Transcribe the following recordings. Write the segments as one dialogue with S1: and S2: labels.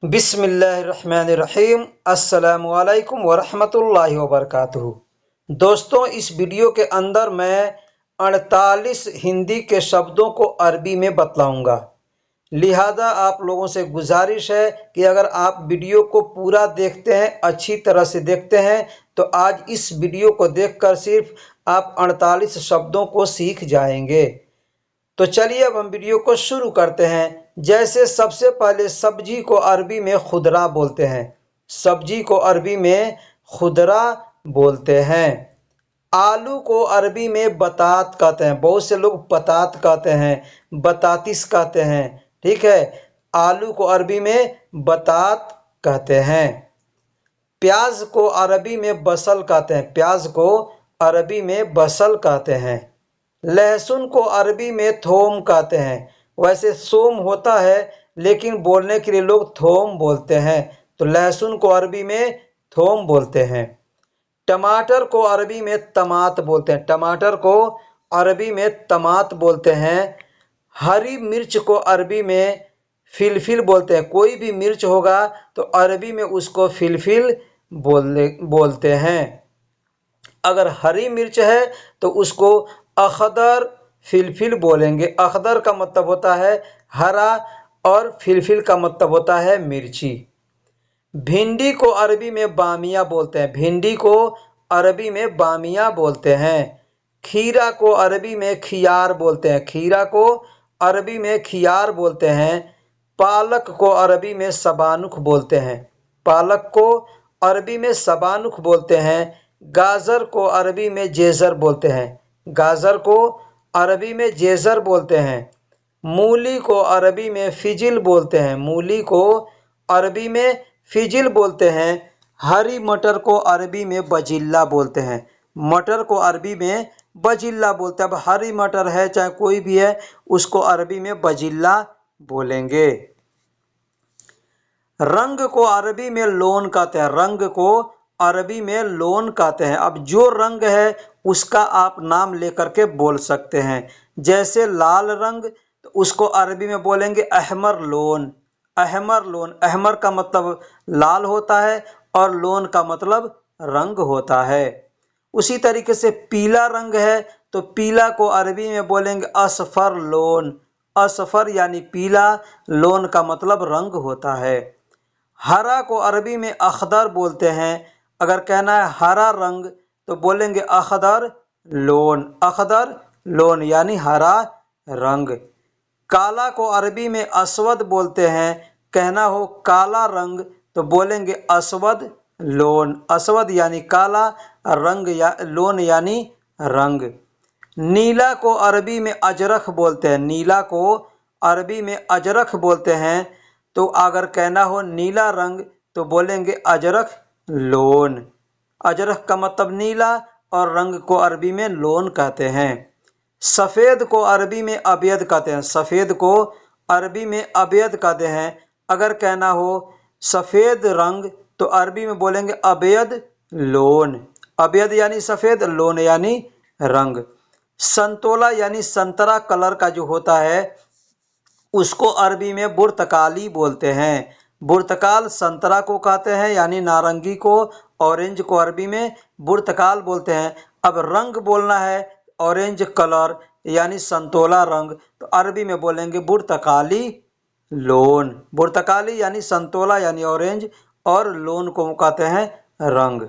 S1: बिस्मिल्लाहिर्रहमानिर्रहीम। अस्सलामु अलैकुम वरहमतुल्लाहि वबरकातुहू। दोस्तों, इस वीडियो के अंदर मैं 48 हिंदी के शब्दों को अरबी में बतलाऊंगा। लिहाजा आप लोगों से गुजारिश है कि अगर आप वीडियो को पूरा देखते हैं, अच्छी तरह से देखते हैं, तो आज इस वीडियो को देखकर सिर्फ आप 48 शब्दों को सीख जाएंगे। तो चलिए अब हम वीडियो को शुरू करते हैं। जैसे सबसे पहले सब्जी को अरबी में खुदरा बोलते हैं। सब्जी को अरबी में खुदरा बोलते हैं। आलू को अरबी में बतात कहते हैं। बहुत से लोग बतात कहते हैं, बतातिस कहते हैं। ठीक है, आलू को अरबी में बतात कहते हैं। प्याज को अरबी में बसल कहते हैं। प्याज को अरबी में बसल कहते हैं। लहसुन को अरबी में थोम कहते हैं। वैसे सोम होता है, लेकिन बोलने के लिए लोग थोम बोलते हैं, तो लहसुन को अरबी में थोम बोलते हैं। टमाटर को अरबी में तमात बोलते हैं। टमाटर को अरबी में तमात बोलते हैं। हरी मिर्च को अरबी में फिलफिल बोलते हैं। कोई भी मिर्च होगा तो अरबी में उसको फिलफिल बोलते हैं। अगर हरी मिर्च है तो उसको अखदर फिलफिल बोलेंगे। अखदर का मतलब होता है हरा और फिलफिल का मतलब होता है मिर्ची। भिंडी को अरबी में बामिया बोलते हैं। भिंडी को अरबी में बामिया बोलते हैं। खीरा को अरबी में खियार बोलते हैं। खीरा को अरबी में खियार बोलते हैं। पालक को अरबी में सबानुख बोलते हैं। पालक को अरबी में सबानुख बोलते हैं। गाजर को अरबी में जेजर बोलते हैं। गाजर को अरबी में जेजर बोलते हैं। मूली को अरबी में फिजिल बोलते हैं। मूली को अरबी में फिजिल बोलते हैं। हरी मटर को अरबी में बजिल्ला बोलते हैं। मटर को अरबी में बजिल्ला बोलते हैं। अब हरी मटर है चाहे कोई भी है, उसको अरबी में बजिल्ला बोलेंगे। रंग को अरबी में लोन कहते हैं। रंग को अरबी में लोन कहते हैं। अब जो रंग है उसका आप नाम लेकर के बोल सकते हैं। जैसे लाल रंग, तो उसको अरबी में बोलेंगे अहमर लोन। अहमर लोन, अहमर का मतलब लाल होता है और लोन का मतलब रंग होता है। उसी तरीके से पीला रंग है तो पीला को अरबी में बोलेंगे असफर लोन। असफर यानी पीला, लोन का मतलब रंग होता है। हरा को अरबी में अखदर बोलते हैं। अगर कहना है हरा रंग तो बोलेंगे अखदर लोन। अखदर लोन यानी हरा रंग। काला को अरबी में असवद बोलते हैं। कहना हो काला रंग तो बोलेंगे असवद लोन। असवद यानी काला, रंग या लोन यानी रंग। नीला को अरबी में अजरख बोलते हैं। नीला को अरबी में अजरख बोलते हैं। तो अगर कहना हो नीला रंग तो बोलेंगे अजरख लोन। अजरख का मतलब नीला और रंग को अरबी में लोन कहते हैं। सफ़ेद को अरबी में अबयद कहते हैं। सफ़ेद को अरबी में अबयद कहते हैं। अगर कहना हो सफ़ेद रंग तो अरबी में बोलेंगे अबयद लोन। अबयद यानी सफ़ेद, लोन यानी रंग। संतोला यानी संतरा कलर का जो होता है उसको अरबी में बुर्तकाली बोलते हैं। बुर्तकाल संतरा को कहते हैं यानी नारंगी को। ऑरेंज को अरबी में बुर्तकाल बोलते हैं। अब रंग बोलना है ऑरेंज कलर यानी संतोला रंग, तो अरबी में बोलेंगे बुर्तकाली लोन। बुर्तकाली यानी संतोला यानी ऑरेंज, और लोन को कहते हैं रंग।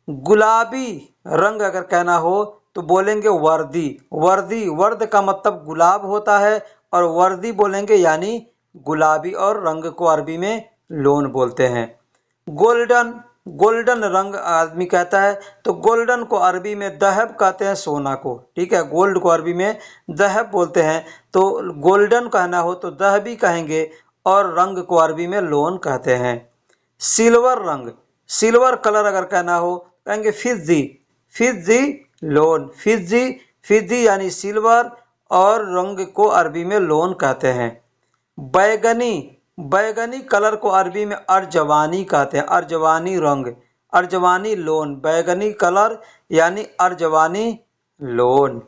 S1: गुलाबी रंग अगर कहना हो तो बोलेंगे वर्दी। वर्दी, वर्द का मतलब गुलाब होता है और वर्दी बोलेंगे यानी गुलाबी, और रंग को अरबी में लोन बोलते हैं। गोल्डन, गोल्डन रंग आदमी कहता है तो गोल्डन को अरबी में दहब कहते हैं, सोना को। ठीक है, गोल्ड को अरबी में दहब बोलते हैं। तो गोल्डन कहना हो तो दहबी कहेंगे, और रंग को अरबी में लोन कहते हैं। सिल्वर रंग, सिल्वर कलर अगर कहना हो कहेंगे Fiji. Fiji loan. Fiji, Fiji यानी सिल्वर, और रंग को अरबी में लोन कहते हैं। बैगनी, बैगनी कलर को अरबी में अर्जवानी कहते हैं। अर्जवानी रंग, अर्जवानी लोन। बैगनी कलर यानी अर्जवानी लोन।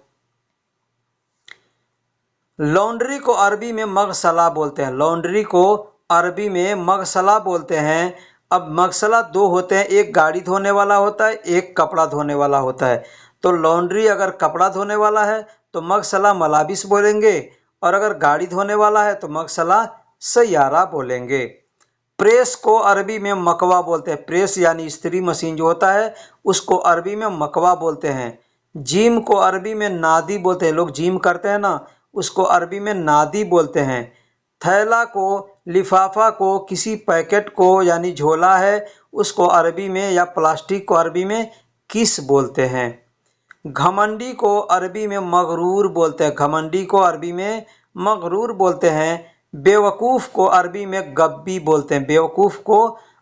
S1: लॉन्ड्री को अरबी में मगसला बोलते हैं। लॉन्ड्री को अरबी में मगसला बोलते हैं। अब मगसला दो होते हैं, एक गाड़ी धोने वाला होता है, एक कपड़ा धोने वाला होता है। तो लॉन्ड्री अगर कपड़ा धोने वाला है तो मगसला मलाबिस बोलेंगे, और अगर गाड़ी धोने वाला है तो मगसला सैयारा बोलेंगे। प्रेस को अरबी में मकवा बोलते हैं। प्रेस यानी इस्त्री मशीन जो होता है उसको अरबी में मकवा बोलते हैं। जिम को अरबी में नादी बोलते हैं। लोग जिम करते हैं ना, उसको अरबी में नादी बोलते हैं। थैला को, लिफाफा को, किसी पैकेट को यानी झोला है उसको अरबी में या प्लास्टिक को अरबी में किस बोलते हैं। घमंडी को अरबी में मगरूर बोलते हैं। घमंडी को अरबी में मगरूर बोलते हैं। बेवकूफ़ को अरबी में गब्बी बोलते हैं। बेवकूफ़ को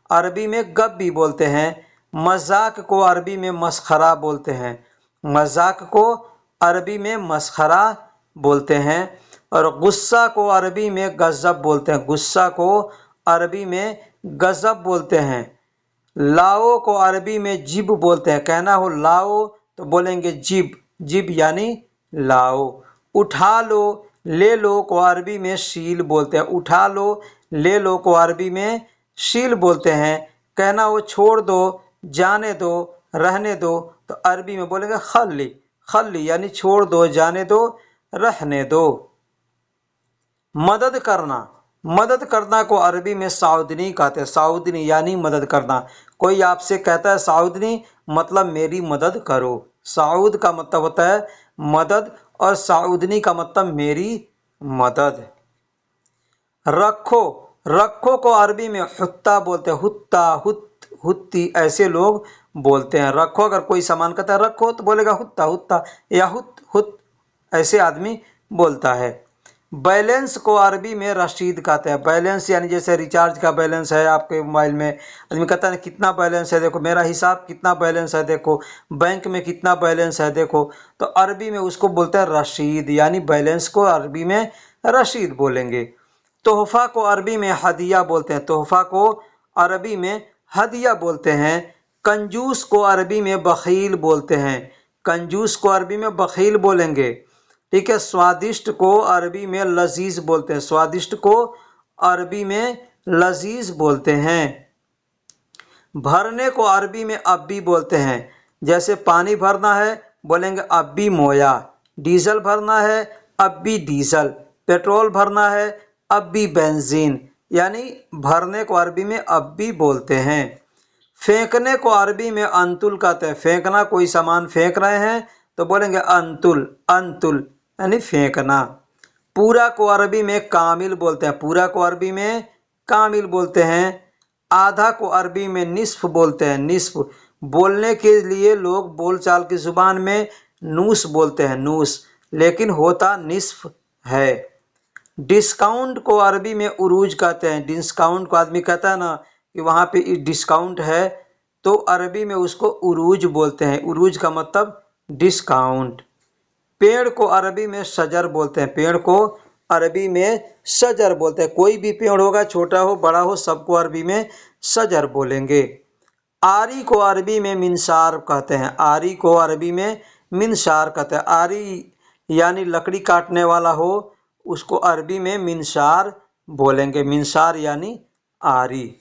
S1: अरबी में गब्बी बोलते हैं। मजाक को अरबी में मस्खरा बोलते हैं। मजाक को अरबी में मस्खरा बोलते हैं। और गुस्सा को अरबी में गज़ब बोलते हैं। गुस्सा को अरबी में गज़ब बोलते हैं। लाओ को अरबी में जिब बोलते हैं। कहना हो लाओ तो बोलेंगे जिब। जिब यानी लाओ। उठा लो, ले लो को अरबी में शील बोलते हैं। उठा लो, ले लो को अरबी में शील बोलते हैं। कहना हो छोड़ दो, जाने दो, रहने दो तो अरबी में बोलेंगे खल्ली। खल्ली यानी छोड़ दो, जाने दो, रहने दो। मदद करना, मदद करना को अरबी में साउदनी कहते हैं। साउदनी यानी मदद करना। कोई आपसे कहता है साउदनी मतलब मेरी मदद करो। साउद का मतलब होता है मदद और साउदनी का मतलब मेरी मदद। रखो, रखो को अरबी में हुत्ता बोलते हैं। हुत्ता, हुत्ती ऐसे लोग बोलते हैं। रखो, अगर कोई सामान कहता है रखो तो बोलेगा हुत्ता, हुत्ता या हुत ऐसे आदमी बोलता है। बैलेंस को अरबी में रसीद कहते हैं। बैलेंस यानी जैसे रिचार्ज का बैलेंस है आपके मोबाइल में, आदमी कहता है कितना बैलेंस है देखो, मेरा हिसाब कितना बैलेंस है देखो, बैंक में कितना बैलेंस है देखो, तो अरबी में उसको बोलते हैं रसीद, यानी बैलेंस को अरबी में रसीद बोलेंगे। तोहफा को अरबी में हदिया बोलते हैं। तोहफा को अरबी में हदिया बोलते हैं। कंजूस को अरबी में बखील बोलते हैं। कंजूस को अरबी में बखील बोलेंगे। ठीक है। स्वादिष्ट को अरबी में लजीज बोलते हैं। स्वादिष्ट को अरबी में लजीज बोलते हैं। भरने को अरबी में अब्बी बोलते हैं। जैसे पानी भरना है बोलेंगे अब्बी मोया, डीजल भरना है अब्बी डीजल, पेट्रोल भरना है अब्बी बेंजीन, यानी भरने को अरबी में अब्बी बोलते हैं। फेंकने को अरबी में अंतुल कहते हैं। फेंकना, कोई सामान फेंक रहे हैं तो बोलेंगे अंतुल, अंतुल यानी फेंकना। पूरा को अरबी में कामिल बोलते हैं। पूरा को अरबी में कामिल बोलते हैं। आधा को अरबी में निस्फ बोलते हैं। निस्फ, बोलने के लिए लोग बोलचाल की जुबान में नूस बोलते हैं, नूस, लेकिन होता निस्फ है। डिस्काउंट को अरबी में उरूज कहते हैं। डिस्काउंट को आदमी कहता है ना कि वहाँ पे डिस्काउंट है, तो अरबी में उसको उरूज बोलते हैं। उरूज का मतलब डिस्काउंट। पेड़ को अरबी में शजर बोलते हैं। पेड़ को अरबी में शजर बोलते हैं। कोई भी पेड़ होगा, छोटा हो बड़ा हो, सबको अरबी में शजर बोलेंगे। आरी को अरबी में मिनसार कहते हैं। आरी को अरबी में मिनसार कहते हैं। आरी यानी लकड़ी काटने वाला हो उसको अरबी में मिनसार बोलेंगे। मिनसार यानी आरी।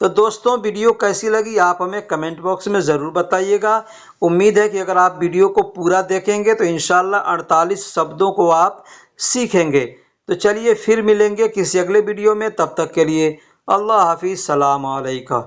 S1: तो दोस्तों वीडियो कैसी लगी आप हमें कमेंट बॉक्स में ज़रूर बताइएगा। उम्मीद है कि अगर आप वीडियो को पूरा देखेंगे तो इंशाल्लाह 48 शब्दों को आप सीखेंगे। तो चलिए फिर मिलेंगे किसी अगले वीडियो में, तब तक के लिए अल्लाह हाफिज़, सलाम अलैकुम।